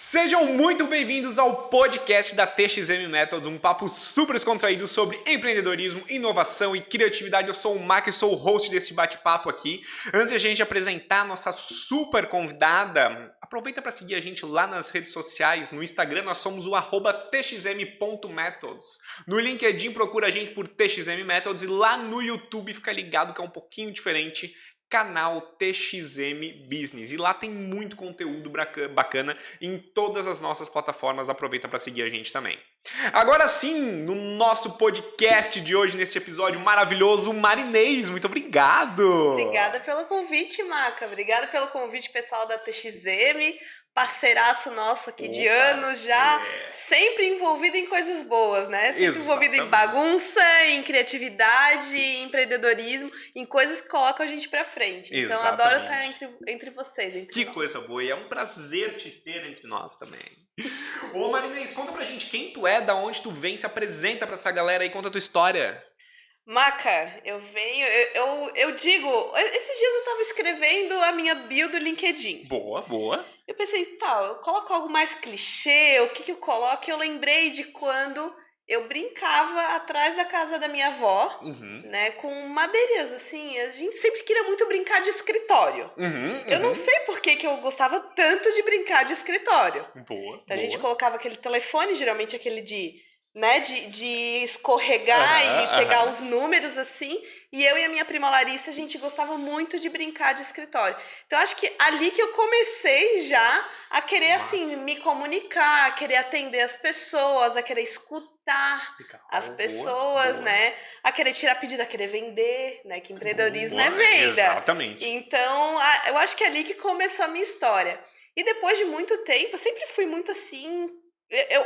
Sejam muito bem-vindos ao podcast da TXM Methods, um papo super descontraído sobre empreendedorismo, inovação e criatividade. Eu sou o Mac e sou o host desse bate-papo aqui. Antes de a gente apresentar a nossa super convidada, aproveita para seguir a gente lá nas redes sociais. No Instagram nós somos o @txm.methods. No LinkedIn procura a gente por TXM Methods e lá no YouTube fica ligado que é um pouquinho diferente. Canal TXM Business. E lá tem muito conteúdo bacana em todas as nossas plataformas. Aproveita para seguir a gente também. Agora sim, no nosso podcast de hoje, neste episódio maravilhoso, Marinês. Muito obrigado! Obrigada pelo convite, Maca. Obrigada pelo convite, pessoal da TXM. Parceiraço nosso aqui de anos já, sempre envolvido em coisas boas, né? Sempre envolvido em bagunça, em criatividade, em empreendedorismo, em coisas que colocam a gente pra frente. Então, adoro estar entre vocês, entre nós. Coisa boa, e é um prazer te ter entre nós também. Ô Marinês, conta pra gente quem tu é, da onde tu vem, se apresenta pra essa galera aí, conta a tua história. Maca, eu digo, esses dias eu tava escrevendo a minha bio do LinkedIn. Boa. Eu pensei, tá, eu coloco algo mais clichê, o que eu coloco? Eu lembrei de quando eu brincava atrás da casa da minha avó, né, com madeiras, assim, a gente sempre queria muito brincar de escritório. Eu não sei por que eu gostava tanto de brincar de escritório. Boa. Então a gente colocava aquele telefone, geralmente aquele de escorregar e pegar os números assim, e eu e a minha prima Larissa, a gente gostava muito de brincar de escritório. Então acho que ali que eu comecei já a querer assim me comunicar, a querer atender as pessoas, a querer escutar as pessoas, né? A querer tirar pedido, a querer vender, né? Que empreendedorismo é venda. Exatamente. Então, eu acho que é ali que começou a minha história. E depois de muito tempo, eu sempre fui muito assim.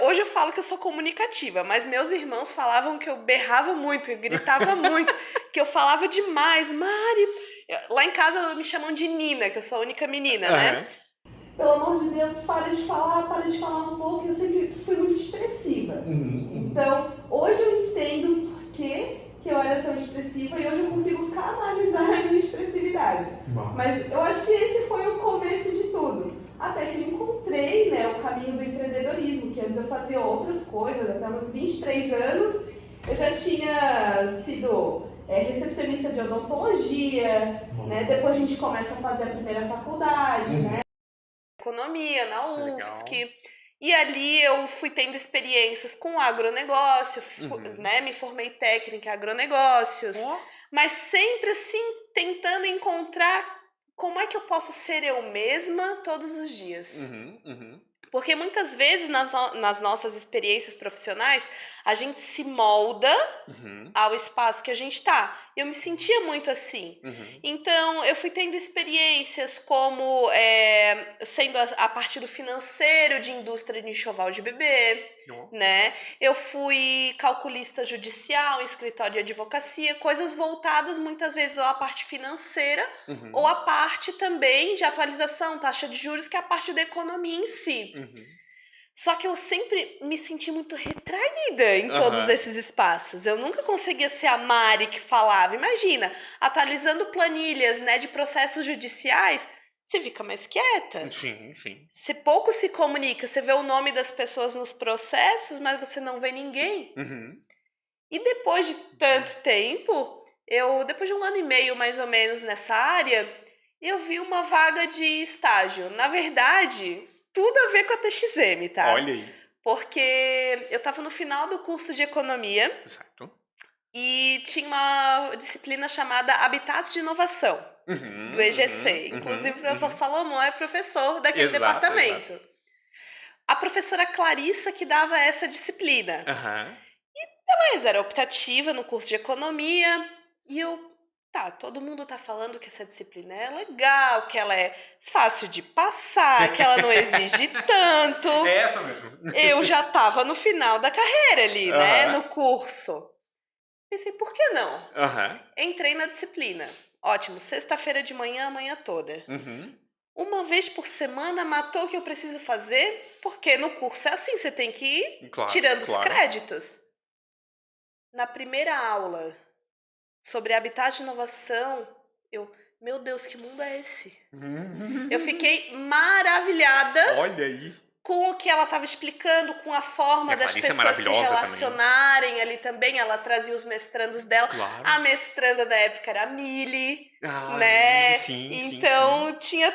Hoje eu falo que eu sou comunicativa, mas meus irmãos falavam que eu berrava muito, eu gritava muito, que eu falava demais. Mari, lá em casa me chamam de Nina, que eu sou a única menina, né? Pelo amor de Deus, para de falar um pouco, eu sempre fui muito expressiva. Então, hoje eu entendo por que eu era tão expressiva e hoje eu consigo canalizar a minha expressividade. Mas eu acho que esse foi o começo de tudo. Até que eu encontrei, né, o caminho do empreendedorismo, que antes eu fazia outras coisas, até uns 23 anos eu já tinha sido recepcionista de odontologia, né? Depois a gente começa a fazer a primeira faculdade, né? Economia na UFSC. E ali eu fui tendo experiências com agronegócio, né? Me formei técnica em agronegócios, mas sempre assim tentando encontrar como é que eu posso ser eu mesma todos os dias. Porque muitas vezes nas nossas experiências profissionais, a gente se molda ao espaço que a gente está. Eu me sentia muito assim. Então, eu fui tendo experiências como sendo a parte do financeiro de indústria de enxoval de bebê, né? Eu fui calculista judicial em escritório de advocacia, coisas voltadas muitas vezes ou à parte financeira ou à parte também de atualização, taxa de juros, que é a parte da economia em si. Só que eu sempre me senti muito retraída em todos esses espaços. Eu nunca conseguia ser a Mari que falava. Imagina, atualizando planilhas, né, de processos judiciais, você fica mais quieta. Sim. Você pouco se comunica, você vê o nome das pessoas nos processos, mas você não vê ninguém. E depois de tanto tempo, depois de 1 ano e meio mais ou menos nessa área, eu vi uma vaga de estágio. Na verdade, tudo a ver com a TXM, tá? Olha aí. Porque eu tava no final do curso de economia. Certo. E tinha uma disciplina chamada Habitats de Inovação, do EGC. Inclusive, o professor Salomão é professor daquele departamento. A professora Clarissa que dava essa disciplina. Beleza, era optativa no curso de economia. E todo mundo tá falando que essa disciplina é legal, que ela é fácil de passar, que ela não exige tanto. É essa mesmo. Eu já tava no final da carreira ali, né, no curso. Pensei, por que não? Entrei na disciplina. Ótimo, sexta-feira de manhã, a manhã toda. Uma vez por semana matou o que eu preciso fazer, porque no curso é assim, você tem que ir tirando os créditos. Na primeira aula sobre habitat de inovação, meu Deus, que mundo é esse? Eu fiquei maravilhada. Olha aí. com o que ela estava explicando, com a forma das Clarice é pessoas se maravilhosa relacionarem ali também. Ela trazia os mestrandos dela. Claro. A mestranda da época era a Mili, Ah, né? sim, Então tinha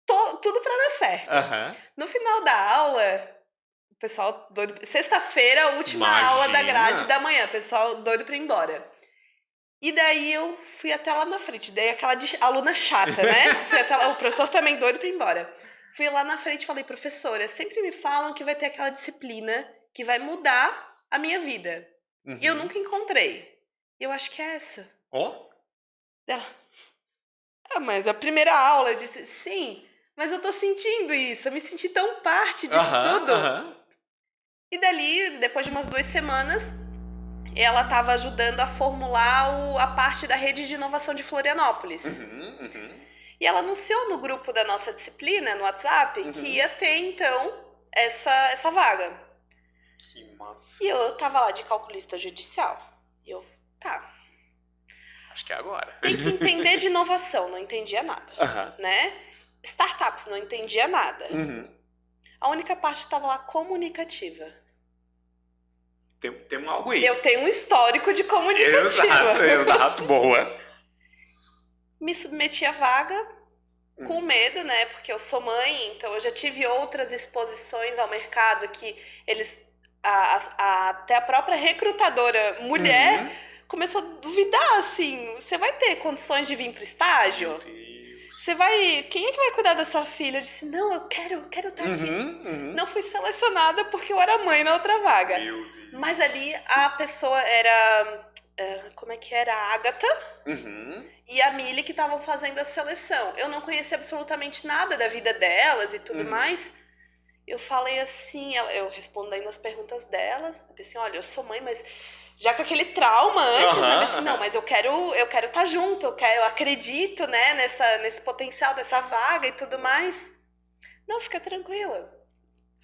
tudo para dar certo. Aham. No final da aula, o pessoal doido. Sexta-feira, última Imagina. aula da grade da manhã, o pessoal doido para ir embora. E daí eu fui até lá na frente, dei aquela aluna chata, né? Fui até lá, o professor também doido para ir embora. Fui lá na frente e falei, professora, sempre me falam que vai ter aquela disciplina que vai mudar a minha vida. Uhum. E eu nunca encontrei. E eu acho que é essa. Ó. Ela, mas a primeira aula eu disse, sim, mas eu tô sentindo isso, eu me senti tão parte disso tudo. E dali, depois de umas 2 semanas, ela estava ajudando a formular a parte da rede de inovação de Florianópolis. E ela anunciou no grupo da nossa disciplina, no WhatsApp, que ia ter, então, essa vaga. Que massa. E eu tava lá de calculista judicial. E eu, tá. Acho que é agora. Tem que entender de inovação, não entendia nada. Né? Startups, não entendia nada. A única parte estava lá comunicativa. Tem algo aí. Eu tenho um histórico de comunicativa. Exato, boa. Me submeti à vaga com medo, né? Porque eu sou mãe, então eu já tive outras exposições ao mercado que eles... até a própria recrutadora mulher começou a duvidar, assim, você vai ter condições de vir pro estágio? Meu Deus. Você vai... Quem é que vai cuidar da sua filha? Eu disse, não, eu quero estar aqui. Não fui selecionada porque eu era mãe na outra vaga. Meu Deus. Mas ali a pessoa era... como é que era? A Agatha e a Mili que estavam fazendo a seleção. Eu não conhecia absolutamente nada da vida delas e tudo mais. Eu falei assim, eu respondendo as perguntas delas, eu disse assim, olha, eu sou mãe, mas já com aquele trauma antes, né? Eu disse, não, mas eu quero estar junto, eu acredito, né, nesse potencial dessa vaga e tudo mais. Não, fica tranquila.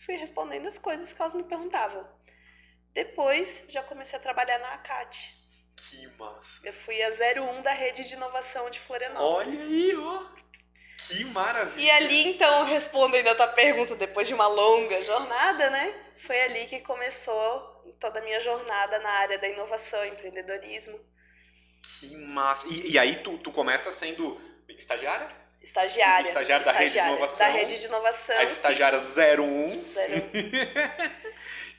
Fui respondendo as coisas que elas me perguntavam. Depois, já comecei a trabalhar na ACAT. Que massa. Eu fui a 01 da rede de inovação de Florianópolis. Olha aí, ó. Que maravilha. E ali, então, respondendo a tua pergunta, depois de uma longa jornada, né? Foi ali que começou toda a minha jornada na área da inovação, empreendedorismo. Que massa. E aí tu começa sendo estagiária? Estagiária da rede de inovação. Da rede de inovação. A estagiária 01. 01.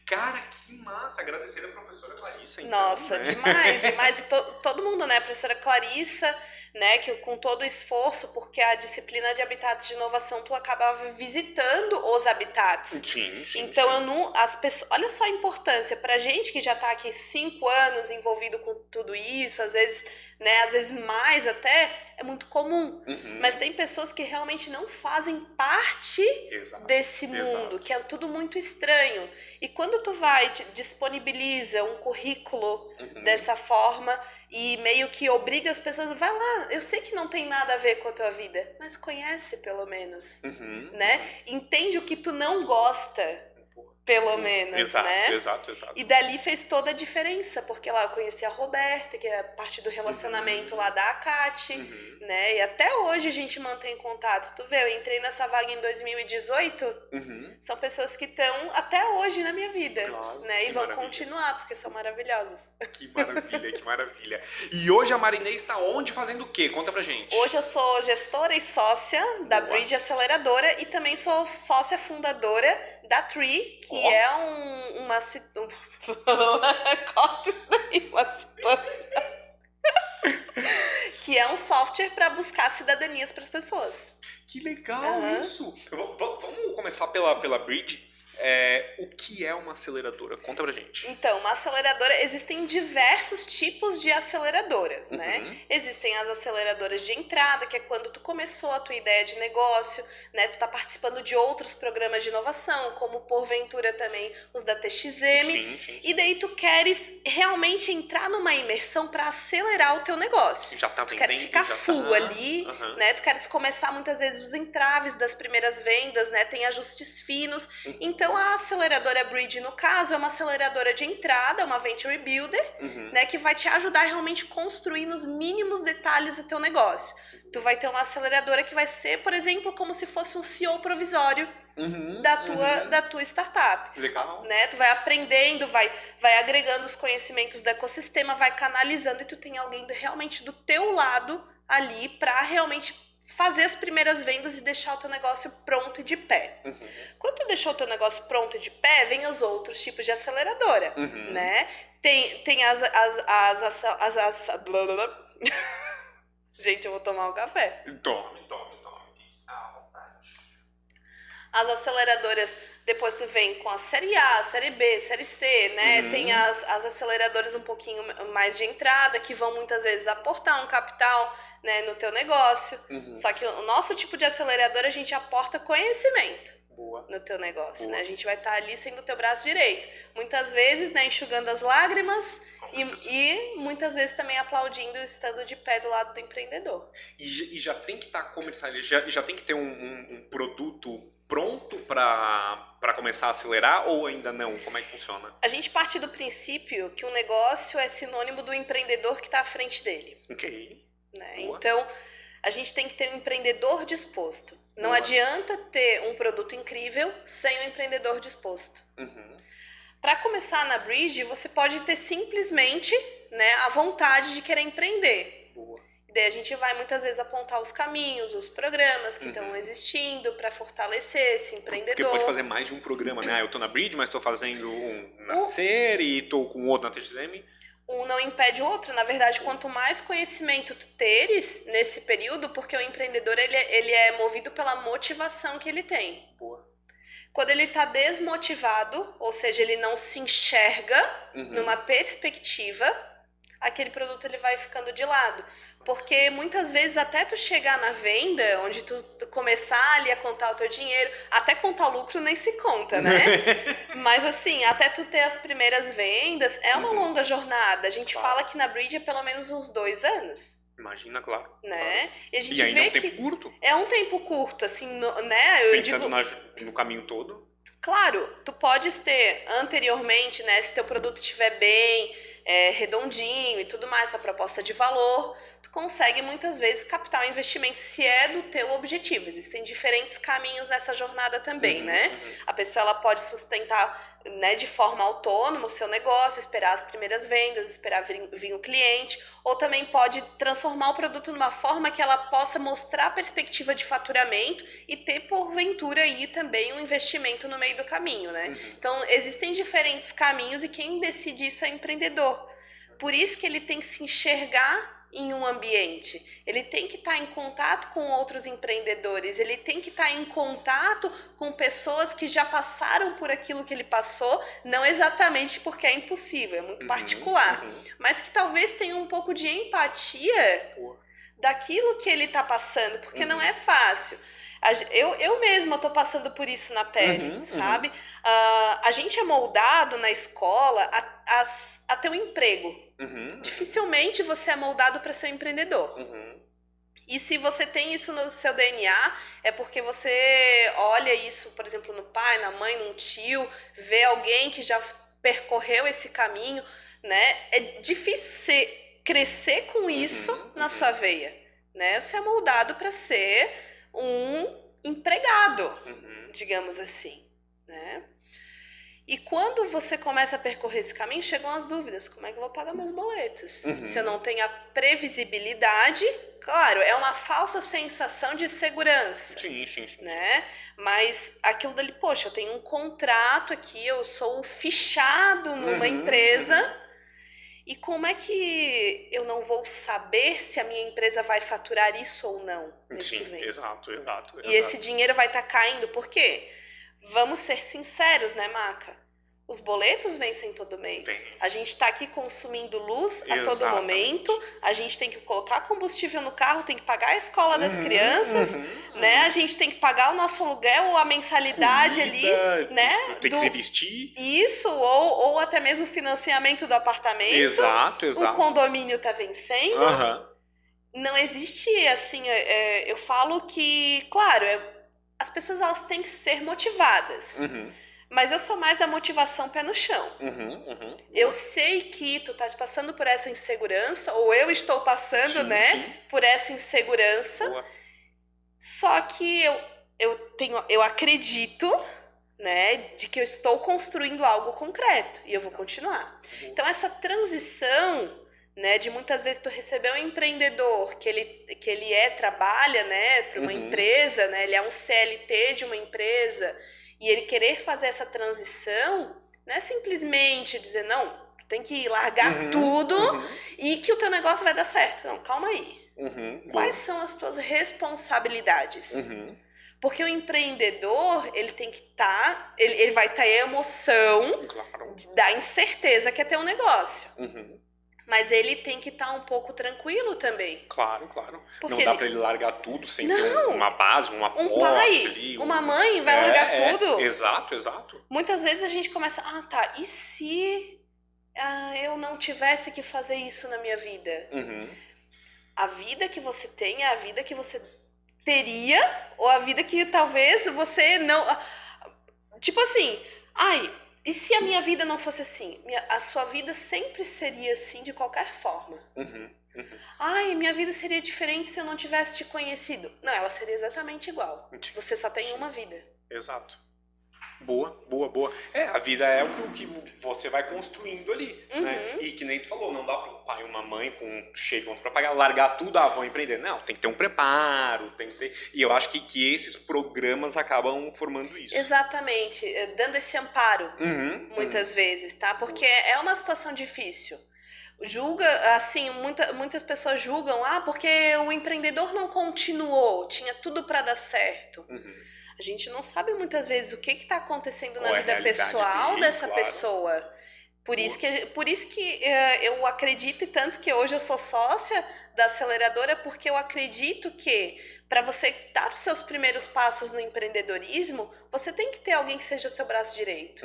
Cara, que massa. Agradecer a professora Clarissa, então. Nossa, né? demais. E todo mundo, né? A professora Clarissa, né? Que com todo o esforço, porque a disciplina de habitats de inovação, tu acabava visitando os habitats. Sim. Então, eu não... As pessoas, olha só a importância. Pra gente que já tá aqui 5 anos envolvido com tudo isso, às vezes, né? Às vezes mais até, é muito comum. Mas tem pessoas que realmente não fazem parte desse mundo, que é tudo muito estranho. E quando tu vai, te disponibiliza um currículo dessa forma e meio que obriga as pessoas, vai lá, eu sei que não tem nada a ver com a tua vida, mas conhece pelo menos, né? Entende o que tu não gosta, pelo menos, né? Exato. E dali fez toda a diferença, porque lá eu conheci a Roberta, que é parte do relacionamento lá da ACAT, né? E até hoje a gente mantém contato. Tu vê, eu entrei nessa vaga em 2018, são pessoas que estão até hoje na minha vida, né? E vão continuar, porque são maravilhosas. Que maravilha. E hoje a Marinês está onde, fazendo o quê? Conta pra gente. Hoje eu sou gestora e sócia da Bridge Aceleradora e também sou sócia fundadora da Tree, que é uma situação. Que é um software para buscar cidadanias para as pessoas. Que legal isso! Vamos começar pela Bridge. O que é uma aceleradora? Conta pra gente. Então, uma aceleradora, existem diversos tipos de aceleradoras, né? Existem as aceleradoras de entrada, que é quando tu começou a tua ideia de negócio, né? Tu tá participando de outros programas de inovação, como porventura também os da TXM. Sim. E daí tu queres realmente entrar numa imersão para acelerar o teu negócio. Já tá tu queres ficar full ali, né? Tu queres começar muitas vezes os entraves das primeiras vendas, né? Tem ajustes finos. Então, a aceleradora Bridge, no caso, é uma aceleradora de entrada, uma Venture Builder, né, que vai te ajudar a realmente construir nos mínimos detalhes o teu negócio. Tu vai ter uma aceleradora que vai ser, por exemplo, como se fosse um CEO provisório, da tua startup. Legal. Né? Tu vai aprendendo, vai agregando os conhecimentos do ecossistema, vai canalizando e tu tem alguém realmente do teu lado ali para realmente fazer as primeiras vendas e deixar o teu negócio pronto e de pé. Quando tu deixou o teu negócio pronto e de pé, vem os outros tipos de aceleradora, né? Tem as Gente, eu vou tomar um café. Tome. As aceleradoras, depois tu vem com a série A, série B, série C, né? Tem as aceleradoras um pouquinho mais de entrada, que vão muitas vezes aportar um capital, né, no teu negócio. Só que o nosso tipo de aceleradora, a gente aporta conhecimento no teu negócio, né? A gente vai estar ali sendo o teu braço direito. Muitas vezes, né, enxugando as lágrimas e muitas vezes também aplaudindo, estando de pé do lado do empreendedor. E já tem que estar comercializado, já tem que ter um produto pronto para começar a acelerar ou ainda não? Como é que funciona? A gente parte do princípio que o negócio é sinônimo do empreendedor que está à frente dele. Ok. Né? Então, a gente tem que ter um empreendedor disposto. Não adianta ter um produto incrível sem um empreendedor disposto. Para começar na Bridge, você pode ter simplesmente, né, a vontade de querer empreender. E daí a gente vai muitas vezes apontar os caminhos, os programas que estão existindo para fortalecer esse empreendedor. Porque pode fazer mais de um programa, né? Eu tô na Bridge, mas tô fazendo um na Ser e tô com outro na TXM. Um não impede o outro. Na verdade, quanto mais conhecimento tu teres nesse período, porque o empreendedor ele é movido pela motivação que ele tem. Quando ele está desmotivado, ou seja, ele não se enxerga numa perspectiva, aquele produto ele vai ficando de lado. Porque muitas vezes até tu chegar na venda, onde tu começar ali a contar o teu dinheiro, até contar lucro nem se conta, né? Mas assim, até tu ter as primeiras vendas, é uma longa jornada. A gente fala que na Bridge é pelo menos uns 2 anos. Imagina, claro. Né? E a gente e ainda vê é um tempo curto. É um tempo curto, assim, né? Pensando no caminho todo. Claro, tu podes ter anteriormente, né? Se teu produto estiver bem, redondinho e tudo mais, essa proposta de valor, tu consegue muitas vezes captar o investimento se é do teu objetivo. Existem diferentes caminhos nessa jornada também, né? A pessoa ela pode sustentar, né, de forma autônoma o seu negócio, esperar as primeiras vendas, esperar vir o cliente, ou também pode transformar o produto numa forma que ela possa mostrar a perspectiva de faturamento e ter porventura aí também um investimento no meio do caminho, né? Então existem diferentes caminhos e quem decide isso é o empreendedor. Por isso que ele tem que se enxergar em um ambiente, ele tem que estar em contato com outros empreendedores, ele tem que estar em contato com pessoas que já passaram por aquilo que ele passou, não exatamente porque é impossível, é muito particular, mas que talvez tenha um pouco de empatia daquilo que ele está passando, porque não é fácil. Eu mesma estou passando por isso na pele, sabe? A gente é moldado na escola a ter um emprego. Dificilmente você é moldado para ser um empreendedor. E se você tem isso no seu DNA, é porque você olha isso, por exemplo, no pai, na mãe, num tio, vê alguém que já percorreu esse caminho, né? É difícil você crescer com isso na sua veia, né? Você é moldado para ser um empregado, digamos assim, né? E quando você começa a percorrer esse caminho, chegam as dúvidas. Como é que eu vou pagar meus boletos? Se eu não tenho a previsibilidade, claro, é uma falsa sensação de segurança. Sim. Né? Mas aquilo dali, poxa, eu tenho um contrato aqui, eu sou fichado numa empresa. E como é que eu não vou saber se a minha empresa vai faturar isso ou não mês que vem? Exato. E esse dinheiro vai estar caindo, por quê? Vamos ser sinceros, né, Maca? Os boletos vencem todo mês. A gente está aqui consumindo luz a todo momento. A gente tem que colocar combustível no carro, tem que pagar a escola das crianças, né? A gente tem que pagar o nosso aluguel ou a mensalidade ali, né? Tem que se vestir. Isso, ou até mesmo o financiamento do apartamento. Exato. O condomínio está vencendo. Não existe, assim, eu falo que, claro, as pessoas elas têm que ser motivadas. Mas eu sou mais da motivação pé no chão. Eu sei que tu estás passando por essa insegurança, ou eu estou passando, por essa insegurança. Só que eu acredito, né, de que eu estou construindo algo concreto e eu vou continuar. Então essa transição, né, de muitas vezes tu receber um empreendedor que ele trabalha, né, para uma empresa, né, ele é um CLT de uma empresa e ele querer fazer essa transição, não é simplesmente dizer não, tu tem que largar tudo e que o teu negócio vai dar certo. Não, calma aí. Quais são as tuas responsabilidades? Porque o empreendedor, ele tem que estar, ele vai ter a emoção da incerteza que é ter um negócio. Mas ele tem que estar um pouco tranquilo também. Claro. Porque não dá pra ele largar tudo sem ter uma base, um aporte ali. Uma mãe vai largar tudo. Exato. Muitas vezes a gente começa, tá, e se eu não tivesse que fazer isso na minha vida? A vida que você tem é a vida que você teria, ou a vida que talvez você não... Tipo assim, e se a minha vida não fosse assim? A sua vida sempre seria assim de qualquer forma. Minha vida seria diferente se eu não tivesse te conhecido. Não, ela seria exatamente igual. Você só tem uma vida. Exato. Boa. A vida é o que você vai construindo ali, né? E que nem tu falou, não dá para um pai e uma mãe com cheio de conta para pagar, largar tudo, vão empreender. Não, tem que ter um preparo, tem que ter... E eu acho que esses programas acabam formando isso. Exatamente, dando esse amparo, muitas vezes, tá? Porque é uma situação difícil. Assim, muitas pessoas julgam, porque o empreendedor não continuou, tinha tudo para dar certo. A gente não sabe muitas vezes o que está acontecendo na vida pessoal dessa pessoa. Por isso que eu acredito, e tanto que hoje eu sou sócia da aceleradora, porque eu acredito que para você dar os seus primeiros passos no empreendedorismo, você tem que ter alguém que seja o seu braço direito.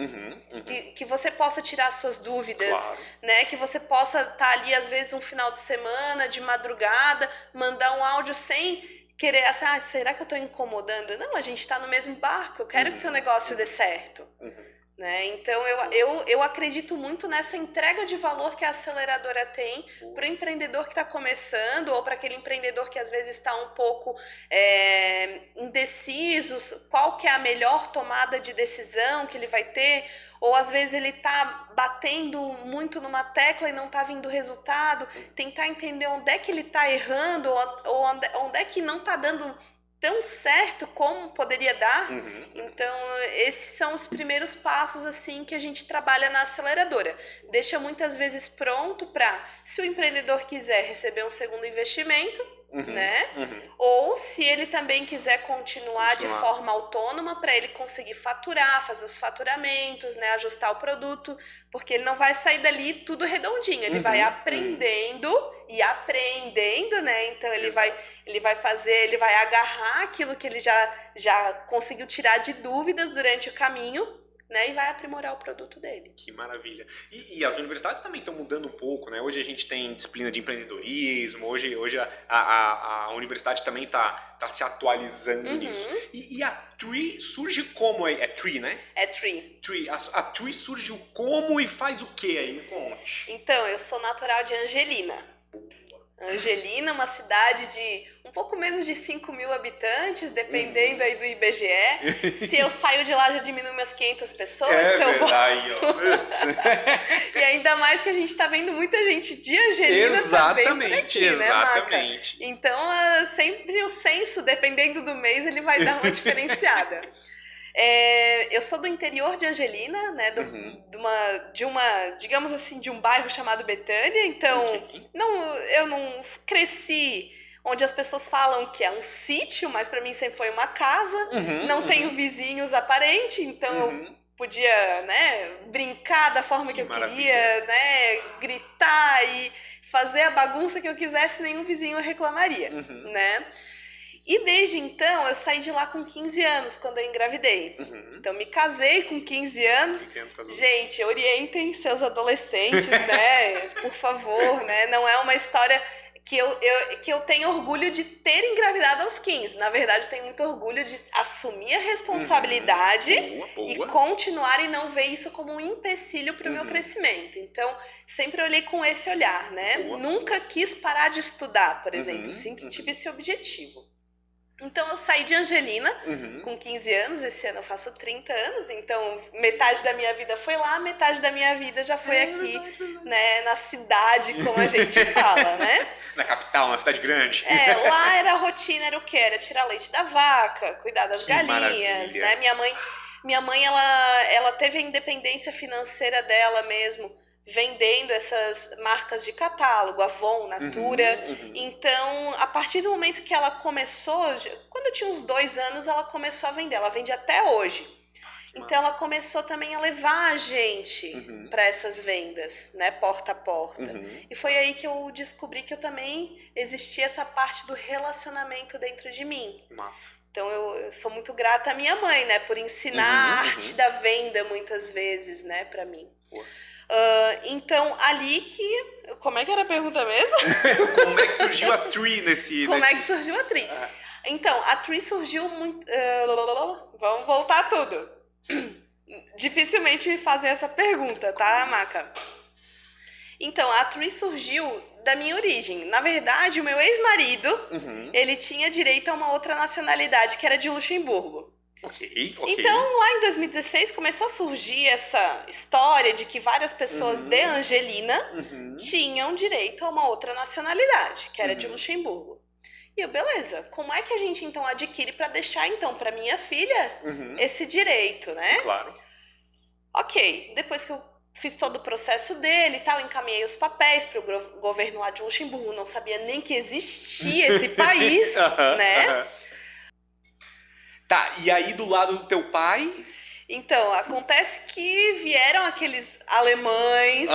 Que você possa tirar suas dúvidas, né? Que você possa estar ali, às vezes, um final de semana, de madrugada, mandar um áudio sem... querer assim, será que eu tô incomodando? Não, a gente tá no mesmo barco, eu quero que o teu negócio dê certo. Né? Então eu acredito muito nessa entrega de valor que a aceleradora tem para o empreendedor que está começando, ou para aquele empreendedor que às vezes está um pouco indeciso, qual que é a melhor tomada de decisão que ele vai ter, ou às vezes ele está batendo muito numa tecla e não está vindo resultado, tentar entender onde é que ele está errando, ou onde é que não está dando tão certo como poderia dar. Então esses são os primeiros passos assim que a gente trabalha na aceleradora. Deixa muitas vezes pronto para, se o empreendedor quiser receber um segundo investimento, né? Ou se ele também quiser continuar de forma autônoma, para ele conseguir faturar, fazer os faturamentos, né? Ajustar o produto, porque ele não vai sair dali tudo redondinho, ele vai aprendendo e aprendendo, né? Então ele vai fazer, ele vai agarrar aquilo que ele já conseguiu tirar de dúvidas durante o caminho, né, e vai aprimorar o produto dele. Que maravilha. E as universidades também estão mudando um pouco, né? Hoje a gente tem disciplina de empreendedorismo, hoje a universidade também está se atualizando nisso. E a Tree surge como aí? É Tree, né? É Tree. A Tree surgiu como e faz o que aí? Me conte. Então, eu sou natural de Angelina. Angelina, uma cidade de um pouco menos de 5.000 habitantes, dependendo aí do IBGE. Se eu saio de lá, já diminui umas 500 pessoas. Se eu verdade, E ainda mais que a gente tá vendo muita gente de Angelina também por aqui, né, Maca? Então, sempre o censo, dependendo do mês, ele vai dar uma diferenciada. Eu sou do interior de Angelina, né, digamos assim, de um bairro chamado Betânia, então eu não cresci onde as pessoas falam que é um sítio, mas para mim sempre foi uma casa, não tenho vizinhos aparentes, então eu podia, né, brincar da forma que eu queria, né, gritar e fazer a bagunça que eu quisesse, nenhum vizinho reclamaria, né? E desde então, eu saí de lá com 15 anos, quando eu engravidei. Então, me casei com 15 anos. Gente, orientem seus adolescentes, né? Por favor, né? Não é uma história que eu tenho orgulho de ter engravidado aos 15. Na verdade, eu tenho muito orgulho de assumir a responsabilidade e continuar e não ver isso como um empecilho para o meu crescimento. Então, sempre olhei com esse olhar, né? Nunca quis parar de estudar, por exemplo. Sempre tive esse objetivo. Então eu saí de Angelina com 15 anos, esse ano eu faço 30 anos, então metade da minha vida foi lá, metade da minha vida já foi aqui, né, na cidade, como a gente fala, né? Na capital, na cidade grande. Lá era a rotina, era o quê? Era tirar leite da vaca, cuidar das galinhas, maravilha. né? Minha mãe ela teve a independência financeira dela mesmo, vendendo essas marcas de catálogo, Avon, Natura. Então, a partir do momento que ela começou, quando eu tinha uns 2 anos, ela começou a vender. Ela vende até hoje. Então, ela começou também a levar a gente para essas vendas, né, porta a porta. E foi aí que eu descobri que eu também existia essa parte do relacionamento dentro de mim. Massa. Então, eu sou muito grata à minha mãe, né, por ensinar a arte da venda muitas vezes, né, para mim. Então, ali que... Como é que era a pergunta mesmo? Como é que surgiu a Tree nesse... Como é que surgiu a Tree? Então, a Tree surgiu muito... Vamos voltar tudo. Dificilmente me fazem essa pergunta, tá, Maca? Então, a Tree surgiu da minha origem. Na verdade, o meu ex-marido, ele tinha direito a uma outra nacionalidade, que era de Luxemburgo. Ok. Então, lá em 2016, começou a surgir essa história de que várias pessoas de Angelina tinham direito a uma outra nacionalidade, que era de Luxemburgo. E eu, beleza, como é que a gente, então, adquire para deixar, então, para minha filha esse direito, né? Claro. Ok, depois que eu fiz todo o processo dele e tal, encaminhei os papéis para o governo lá de Luxemburgo, não sabia nem que existia esse país, né? Tá, e aí do lado do teu pai? Então, acontece que vieram aqueles alemães,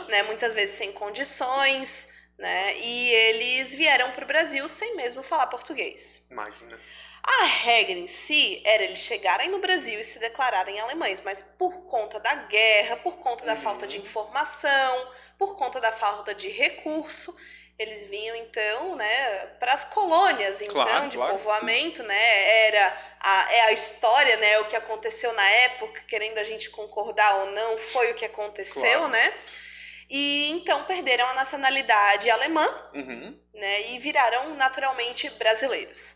né, muitas vezes sem condições, né, e eles vieram para o Brasil sem mesmo falar português. Imagina. A regra em si era eles chegarem no Brasil e se declararem alemães, mas por conta da guerra, por conta da falta de informação, por conta da falta de recurso, eles vinham então, né, para as colônias, então, de povoamento, né, é a história, né, o que aconteceu na época, querendo a gente concordar ou não, foi o que aconteceu, né, e então perderam a nacionalidade alemã, né, e viraram naturalmente brasileiros.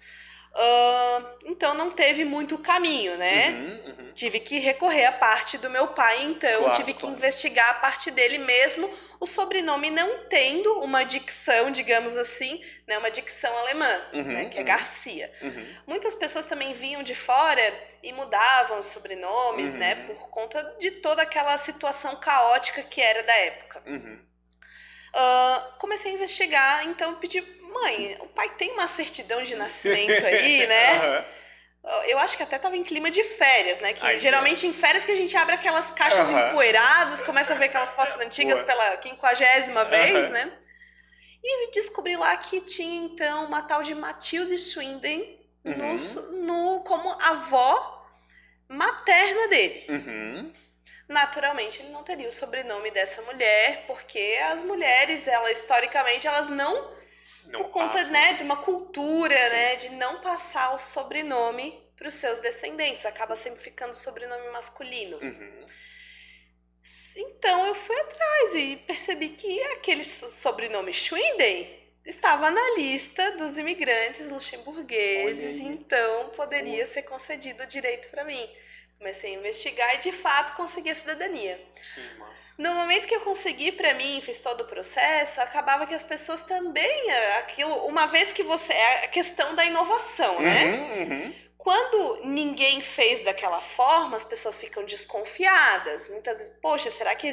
Então não teve muito caminho, né? Tive que recorrer à parte do meu pai, então tive que investigar a parte dele mesmo, o sobrenome não tendo uma dicção, digamos assim, né, uma dicção alemã, né, que é Garcia. Muitas pessoas também vinham de fora e mudavam os sobrenomes, né, por conta de toda aquela situação caótica que era da época. Comecei a investigar, então pedi, mãe, o pai tem uma certidão de nascimento aí, né? Eu acho que até tava em clima de férias, né? Que geralmente em férias que a gente abre aquelas caixas empoeiradas, começa a ver aquelas fotos antigas pela 50ª vez, né? E descobri lá que tinha, então, uma tal de Matilde Swinden como avó materna dele. Naturalmente, ele não teria o sobrenome dessa mulher, porque as mulheres, historicamente, elas não por conta, passam, né, de uma cultura, né, de não passar o sobrenome para os seus descendentes. Acaba sempre ficando sobrenome masculino. Então, eu fui atrás e percebi que aquele sobrenome Schwinden estava na lista dos imigrantes luxemburgueses, então poderia ser concedido o direito para mim. Comecei a investigar e, de fato, consegui a cidadania. Sim, massa. No momento que eu consegui para mim, fiz todo o processo, acabava que as pessoas também, uma vez que você... É a questão da inovação, né? Quando ninguém fez daquela forma, as pessoas ficam desconfiadas. Muitas vezes, poxa, será que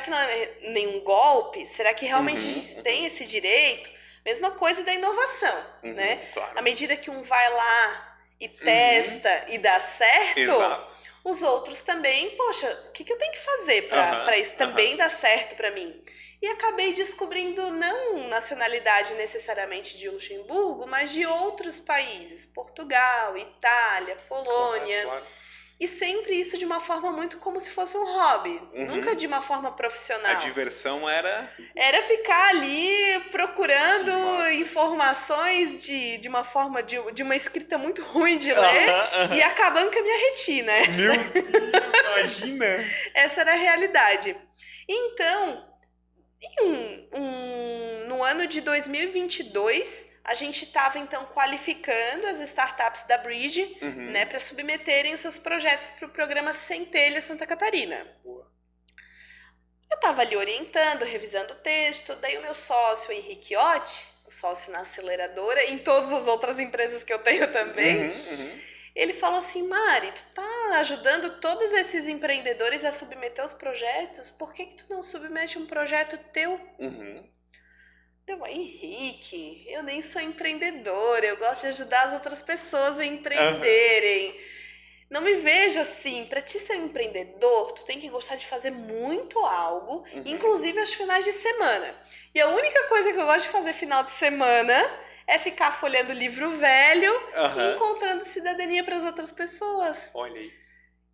não é nenhum golpe? Será que realmente a gente tem esse direito? Mesma coisa da inovação, né? Claro. À medida que um vai lá e testa e dá certo, os outros também, poxa, o que eu tenho que fazer para isso também dar certo para mim? E acabei descobrindo não nacionalidade necessariamente de Luxemburgo, mas de outros países, Portugal, Itália, Polônia. E sempre isso de uma forma muito como se fosse um hobby, nunca de uma forma profissional. A diversão era ficar ali procurando informações de uma forma, de uma escrita muito ruim de ler e acabando com a minha retina. Meu Deus, imagina! Essa era a realidade. Então, no ano de 2022, a gente estava, então, qualificando as startups da Bridge, Uhum. né, para submeterem os seus projetos para o programa Centelha Santa Catarina. Boa. Eu estava ali orientando, revisando o texto, daí o meu sócio, Henrique Otti, o sócio na aceleradora, e em todas as outras empresas que eu tenho também, ele falou assim, Mari, tu tá ajudando todos esses empreendedores a submeter os projetos, por que tu não submete um projeto teu? Eu, Henrique, eu nem sou empreendedora, eu gosto de ajudar as outras pessoas a empreenderem. Não me vejo assim, pra ti ser um empreendedor, tu tem que gostar de fazer muito algo, inclusive aos finais de semana. E a única coisa que eu gosto de fazer final de semana é ficar folheando livro velho e encontrando cidadania para as outras pessoas. Olha aí.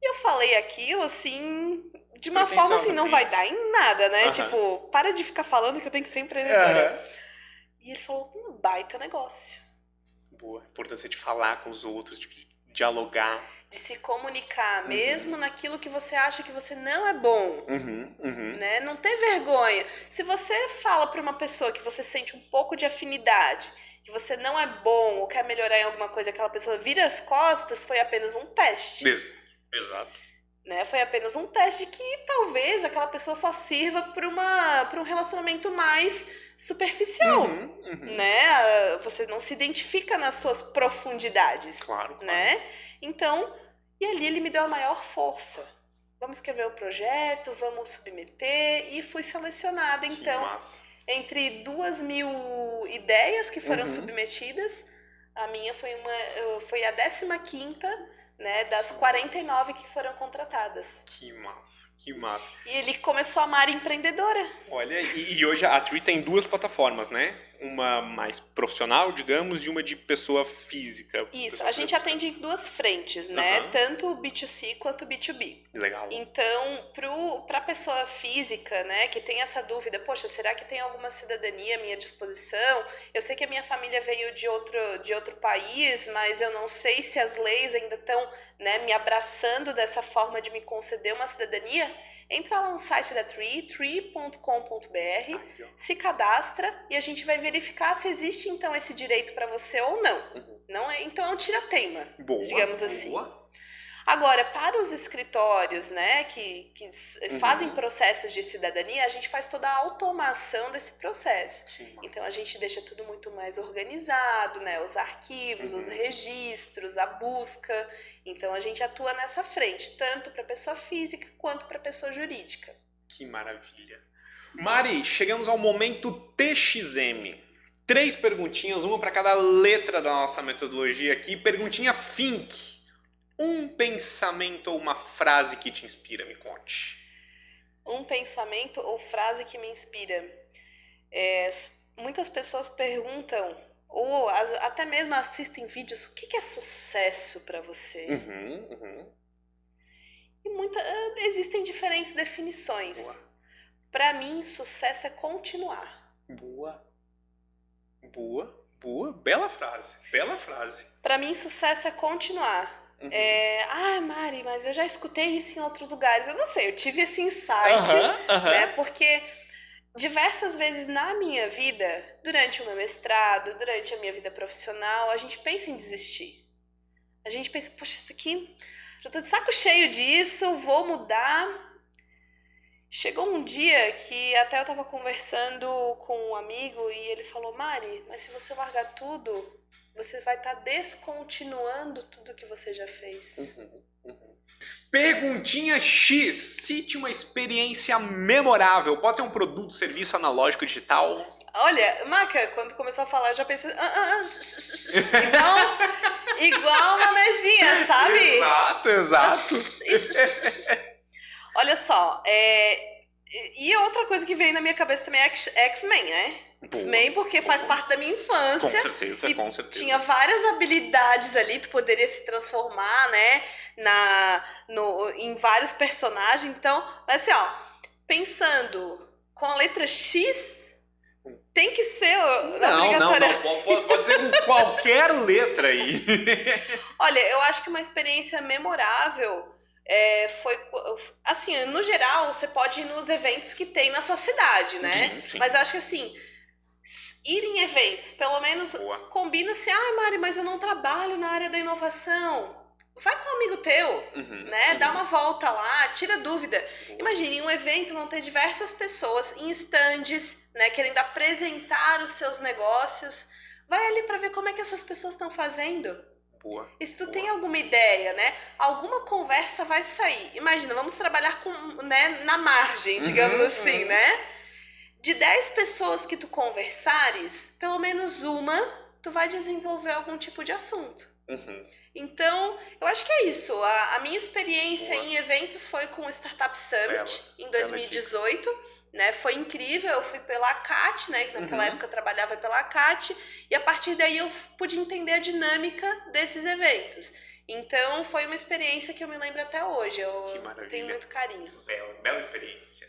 E eu falei aquilo assim, de uma forma assim, não vai dar em nada, né? Tipo, para de ficar falando que eu tenho que ser empreendedora. E ele falou, um baita negócio. Boa. A importância de falar com os outros, de dialogar. De se comunicar, mesmo naquilo que você acha que você não é bom. Né? Não ter vergonha. Se você fala para uma pessoa que você sente um pouco de afinidade, que você não é bom ou quer melhorar em alguma coisa, aquela pessoa vira as costas, foi apenas um teste. Exato. Né? Foi apenas um teste que talvez aquela pessoa só sirva para um relacionamento mais superficial. Né? Você não se identifica nas suas profundidades. Claro. Né? Então, e ali ele me deu a maior força. Vamos escrever o projeto, vamos submeter, e fui selecionada, então, entre 2.000 ideias que foram submetidas. A minha foi a 15ª, né, das 49 que foram contratadas. Que massa, que massa. E ele começou a amar empreendedora. Olha, e hoje a Tree tem 2 plataformas, né? Uma mais profissional, digamos, e uma de pessoa física. Isso, a gente atende em 2 frentes, né? Tanto o B2C quanto o B2B. Legal. Então, para a pessoa física, né, que tem essa dúvida, poxa, será que tem alguma cidadania à minha disposição? Eu sei que a minha família veio de outro país, mas eu não sei se as leis ainda estão, né, me abraçando dessa forma de me conceder uma cidadania. Entra lá no site da Tree, tree.com.br, se cadastra e a gente vai verificar se existe então esse direito para você ou não. Não é, então é um tira-teima, digamos assim. Agora, para os escritórios, né, que fazem processos de cidadania, a gente faz toda a automação desse processo. Então a gente deixa tudo muito mais organizado, né, os arquivos, os registros, a busca. Então a gente atua nessa frente, tanto para pessoa física quanto para pessoa jurídica. Que maravilha. Mari, chegamos ao momento TXM. 3 perguntinhas, uma para cada letra da nossa metodologia aqui. Perguntinha Think. Um pensamento ou uma frase que te inspira, me conte. Um pensamento ou frase que me inspira. Muitas pessoas perguntam, ou até mesmo assistem vídeos, o que é sucesso para você? E existem diferentes definições. Para mim, sucesso é continuar. Boa. Bela frase. Para mim, sucesso é continuar. Mari, mas eu já escutei isso em outros lugares. Eu não sei, eu tive esse insight, né? Porque diversas vezes na minha vida, durante o meu mestrado, durante a minha vida profissional, a gente pensa em desistir. A gente pensa, poxa, isso aqui, já tô de saco cheio disso, vou mudar. Chegou um dia que até eu tava conversando com um amigo e ele falou, Mari, mas se você largar tudo, você vai estar descontinuando tudo que você já fez. Perguntinha X. Cite uma experiência memorável. Pode ser um produto, serviço analógico, digital. Olha, Maca, quando começou a falar, eu já pensei... igual manezinha, sabe? Exato. Olha só, e outra coisa que veio na minha cabeça também é X-Men, né? X-Men porque faz parte da minha infância. Com certeza. Tinha várias habilidades ali, tu poderia se transformar, né? Em vários personagens. Então, mas assim, ó, pensando com a letra X, tem que ser Não. Pode ser com qualquer letra aí. Olha, eu acho que uma experiência memorável foi, assim, no geral, você pode ir nos eventos que tem na sua cidade, né? Sim. Mas eu acho que, assim, Ir em eventos, pelo menos Boa. combina-se, Mari, mas eu não trabalho na área da inovação. Vai com um amigo teu, né? Dá uma volta lá, tira dúvida. Imagine, em um evento vão ter diversas pessoas em stands, né, querendo apresentar os seus negócios. Vai ali para ver como é que essas pessoas estão fazendo. Boa. E se tu tem alguma ideia, né? Alguma conversa vai sair. Imagina, vamos trabalhar com, né, na margem, digamos assim, né? De 10 pessoas que tu conversares, pelo menos uma, tu vai desenvolver algum tipo de assunto. Então, eu acho que é isso. A minha experiência em eventos foi com o Startup Summit em 2018. Né? Foi incrível, eu fui pela CAT, né? Naquela época eu trabalhava pela CAT, e a partir daí eu pude entender a dinâmica desses eventos. Então, foi uma experiência que eu me lembro até hoje. Eu tenho muito carinho. Bela experiência.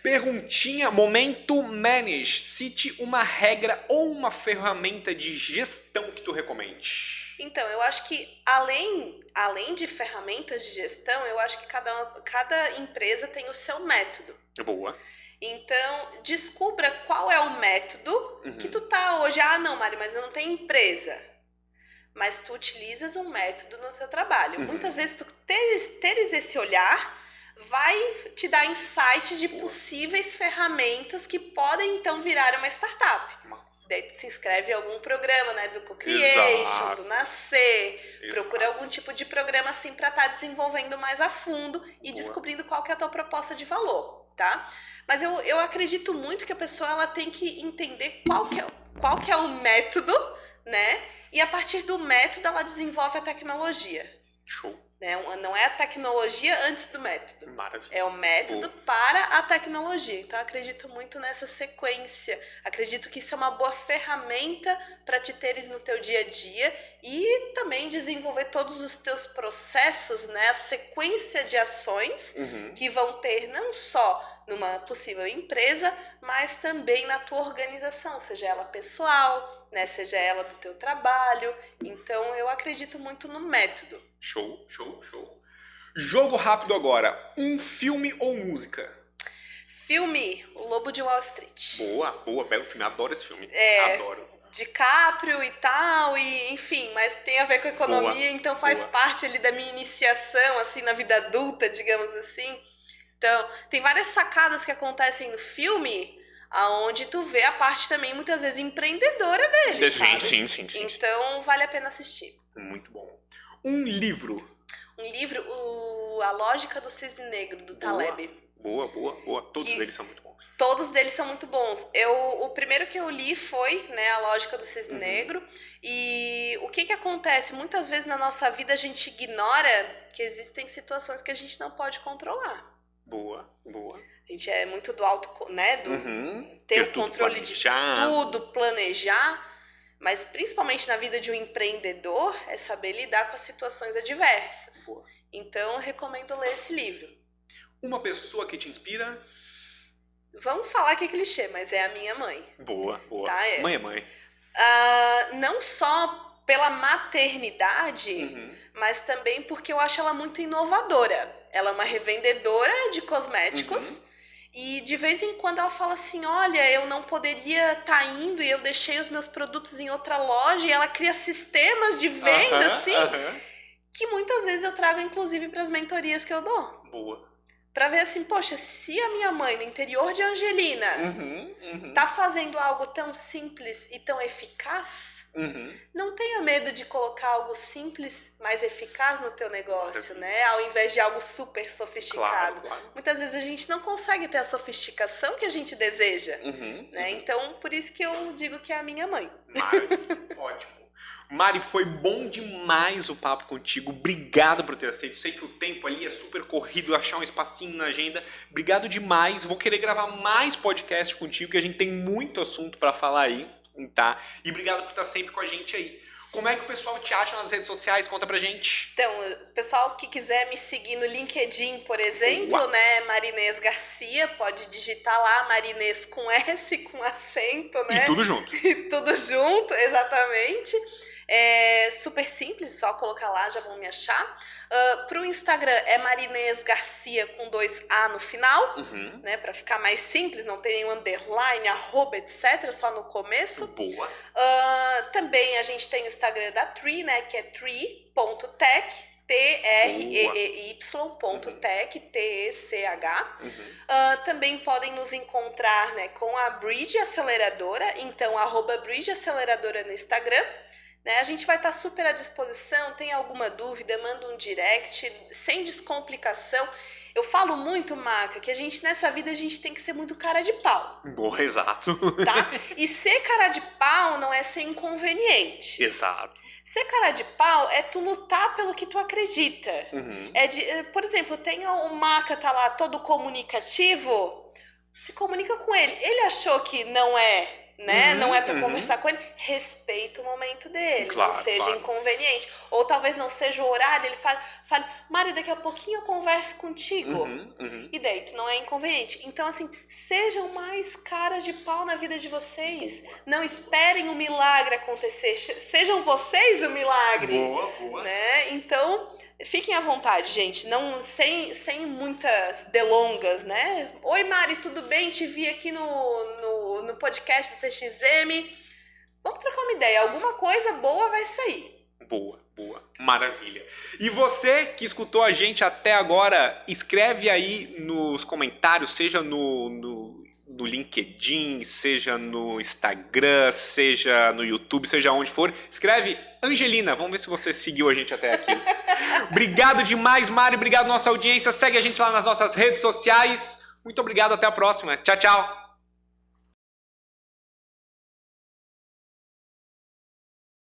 Perguntinha, momento manage. Cite uma regra ou uma ferramenta de gestão que tu recomende. Então, eu acho que além de ferramentas de gestão, eu acho que cada empresa tem o seu método. Boa. Então, descubra qual é o método que tu tá hoje. Não, Mari, mas eu não tenho empresa. Mas tu utilizas um método no teu trabalho. Muitas vezes tu teres esse olhar vai te dar insights de possíveis ferramentas que podem então virar uma startup. Daí tu se inscreve em algum programa, né, do Co-Creation, do Nascer, procura algum tipo de programa assim para estar desenvolvendo mais a fundo e descobrindo qual que é a tua proposta de valor, tá? Mas eu acredito muito que a pessoa ela tem que entender qual que é o método, né? E a partir do método ela desenvolve a tecnologia. Show. Né? Não é a tecnologia antes do método. Maravilha. É o método para a tecnologia. Então, eu acredito muito nessa sequência. Acredito que isso é uma boa ferramenta para te teres no teu dia a dia e também desenvolver todos os teus processos, né? A sequência de ações que vão ter não só numa possível empresa, mas também na tua organização, seja ela pessoal, né? Seja ela do teu trabalho. Então, eu acredito muito no método. Show, show, show. Jogo rápido agora. Um filme ou música? Filme, O Lobo de Wall Street. Boa, boa, belo filme. Adoro esse filme. Adoro. DiCaprio e tal, e enfim, mas tem a ver com economia, então faz parte ali da minha iniciação, assim, na vida adulta, digamos assim. Então, tem várias sacadas que acontecem no filme, aonde tu vê a parte também, muitas vezes, empreendedora dele, sabe? Sim. Então, vale a pena assistir. Muito bom. Um livro. Um livro, A Lógica do Cisne Negro, do Taleb. Boa. Todos eles são muito bons. Todos deles são muito bons. O primeiro que eu li foi, né, A Lógica do Cisne Negro. E o que acontece? Muitas vezes na nossa vida a gente ignora que existem situações que a gente não pode controlar. Boa. A gente é muito do auto, né, do ter o controle de tudo, planejar. Mas principalmente na vida de um empreendedor é saber lidar com as situações adversas. Então eu recomendo ler esse livro. Uma pessoa que te inspira? Vamos falar que é clichê, mas é a minha mãe. Boa. Tá, Mãe é mãe. Não só pela maternidade, mas também porque eu acho ela muito inovadora. Ela é uma revendedora de cosméticos. E de vez em quando ela fala assim, olha, eu não poderia estar indo e eu deixei os meus produtos em outra loja, e ela cria sistemas de venda, que muitas vezes eu trago, inclusive, para as mentorias que eu dou. Boa. Pra ver assim, poxa, se a minha mãe no interior de Angelina tá fazendo algo tão simples e tão eficaz, não tenha medo de colocar algo simples, mas eficaz no teu negócio, né? Ao invés de algo super sofisticado. Claro. Muitas vezes a gente não consegue ter a sofisticação que a gente deseja, né? Então, por isso que eu digo que é a minha mãe. Ótimo. Mari, foi bom demais o papo contigo. Obrigado por ter aceito. Sei que o tempo ali é super corrido, achar um espacinho na agenda. Obrigado demais. Vou querer gravar mais podcast contigo, que a gente tem muito assunto para falar aí, tá? E obrigado por estar sempre com a gente aí. Como é que o pessoal te acha nas redes sociais? Conta pra gente. Então, o pessoal que quiser me seguir no LinkedIn, por exemplo, né, Marinês Garcia, pode digitar lá Marinês com S, com acento, né? E tudo junto. E tudo junto, exatamente. É super simples, só colocar lá, já vão me achar. Pro Instagram é Marinês Garcia com 2A no final, né? Pra ficar mais simples, não tem nenhum underline, arroba, etc. Só no começo. Boa. Também a gente tem o Instagram da Tree, né? Que é tree.tech. TREEY.tech, TECH. Também podem nos encontrar, né, com a Bridge Aceleradora, então @Bridge Aceleradora no Instagram. Né? A gente vai estar super à disposição, tem alguma dúvida, manda um direct, sem descomplicação. Eu falo muito, Maca, que nessa vida a gente tem que ser muito cara de pau. Boa, exato. Tá? E ser cara de pau não é ser inconveniente. Exato. Ser cara de pau é tu lutar pelo que tu acredita. Por exemplo, tem o Maca, tá lá todo comunicativo, se comunica com ele. Ele achou que não é, né? Não é pra conversar com ele. Respeita o momento dele, claro, não seja inconveniente. Ou talvez não seja o horário, ele fale, Mari, daqui a pouquinho eu converso contigo. E daí tu não é inconveniente. Então, assim, sejam mais caras de pau na vida de vocês. Não esperem o milagre acontecer. Sejam vocês o milagre. Boa. Né? Então, fiquem à vontade, gente. Não, sem muitas delongas, né? Oi, Mari, tudo bem? Te vi aqui no podcast da TXM. Vamos trocar uma ideia. Alguma coisa boa vai sair. Boa. Maravilha. E você que escutou a gente até agora, escreve aí nos comentários, seja no LinkedIn, seja no Instagram, seja no YouTube, seja onde for. Escreve Angelina. Vamos ver se você seguiu a gente até aqui. Obrigado demais, Mari. Obrigado, nossa audiência. Segue a gente lá nas nossas redes sociais. Muito obrigado. Até a próxima. Tchau, tchau.